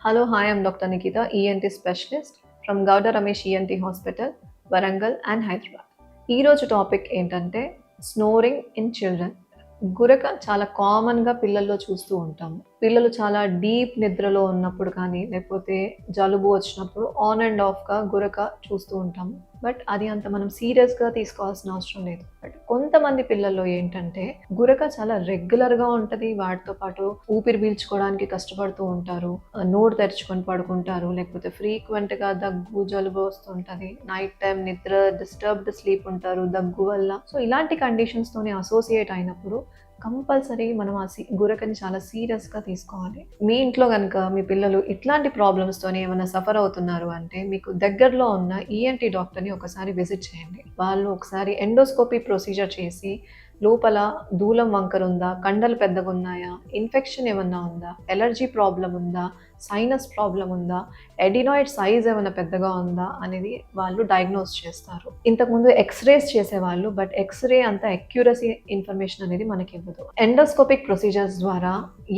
Hello, hi, I'm Dr. Nikita, ENT specialist from Gouda Ramesh ENT Hospital, Warangal and Hyderabad. ఈ రోజు topic ఏంటంటే snoring in children. గురక చాలా కామన్‌గా పిల్లల్లో చూస్తూ ఉంటాము. పిల్లలు చాలా డీప్ నిద్రలో ఉన్నప్పుడు కానీ, లేకపోతే జలుబు వచ్చినప్పుడు ఆన్ అండ్ ఆఫ్‌గా గురక చూస్తూ ఉంటాము. బట్ అది అంత మనం సీరియస్‌గా తీసుకోవాల్సిన అవసరం లేదు. బట్ కొంతమంది పిల్లల్లో ఏంటంటే గురక చాలా రెగ్యులర్‌గా ఉంటది. వాటితో పాటు ఊపిరి పీల్చుకోవడానికి కష్టపడుతూ ఉంటారు. నోరు తెరుచుకొని పడుకుంటారు. లేకపోతే ఫ్రీక్వెంట్‌గా దగ్గు, జలుబు వస్తుంటది. నైట్ టైమ్ నిద్ర డిస్టర్బ్డ్ స్లీప్ ఉంటారు దగ్గు వల్ల. సో ఇలాంటి కండిషన్స్‌తోని అసోసియేట్ అయినప్పుడు కంపల్సరీ మనం గురకని చాలా సీరియస్‌గా తీసుకోవాలి. మీ ఇంట్లో గనుక మీ పిల్లలు ఇట్లాంటి ప్రాబ్లమ్స్‌తోని ఏమైనా సఫర్ అవుతున్నారు అంటే మీకు దగ్గరలో ఉన్న ఈఎన్టీ డాక్టర్‌ని ఒకసారి విజిట్ చేయండి. వాళ్ళు ఒకసారి ఎండోస్కోపీ ప్రొసీజర్ చేసి లోపల దూలం వంకర ఉందా, కండలు పెద్దగున్నాయా, ఇన్ఫెక్షన్ ఏమన్నా ఉందా, ఎలర్జీ ప్రాబ్లమ్ ఉందా, సైనస్ ప్రాబ్లమ్ ఉందా, ఎడినాయిడ్ సైజ్ ఏమైనా పెద్దగా ఉందా అనేది వాళ్ళు డయాగ్నోస్ చేస్తారు. ఇంతకుముందు ఎక్స్‌రేస్ చేసేవాళ్ళు, బట్ ఎక్స్‌రే అంత అక్యురసీ ఇన్ఫర్మేషన్ అనేది మనకి ఇవ్వదు. ఎండోస్కోపిక్ ప్రొసీజర్స్ ద్వారా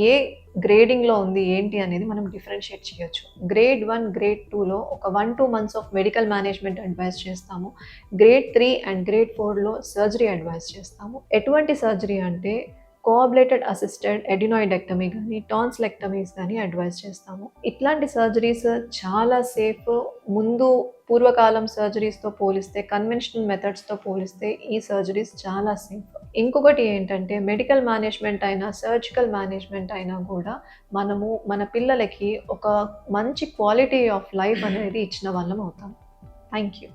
ఏ గ్రేడింగ్‌లో ఉంది ఏంటి అనేది మనం డిఫరెన్షియేట్ చేయొచ్చు. గ్రేడ్ 1, గ్రేడ్ 2లో ఒక 1-2 months of medical management advice చేస్తాము. గ్రేడ్ 3 అండ్ గ్రేడ్ 4లో సర్జరీ అడ్వైస్ చేస్తాము. ఎటువంటి సర్జరీ అంటే కోఆబ్లేటెడ్ అసిస్టెడ్ ఎడినాయిడెక్టమీ కానీ, టాన్సిలెక్టమీస్ కానీ అడ్వైస్ చేస్తాము. ఇట్లాంటి సర్జరీస్ చాలా సేఫ్. ముందు పూర్వకాలం సర్జరీస్‌తో పోలిస్తే, కన్వెన్షనల్ మెథడ్స్‌తో పోలిస్తే ఈ సర్జరీస్ చాలా సేఫ్. ఇంకొకటి ఏంటంటే మెడికల్ మేనేజ్మెంట్ అయినా, సర్జికల్ మేనేజ్మెంట్ అయినా కూడా మనము మన పిల్లలకి ఒక మంచి క్వాలిటీ ఆఫ్ లైఫ్ అనేది ఇచ్చిన వాళ్ళం అవుతాం. Thank you.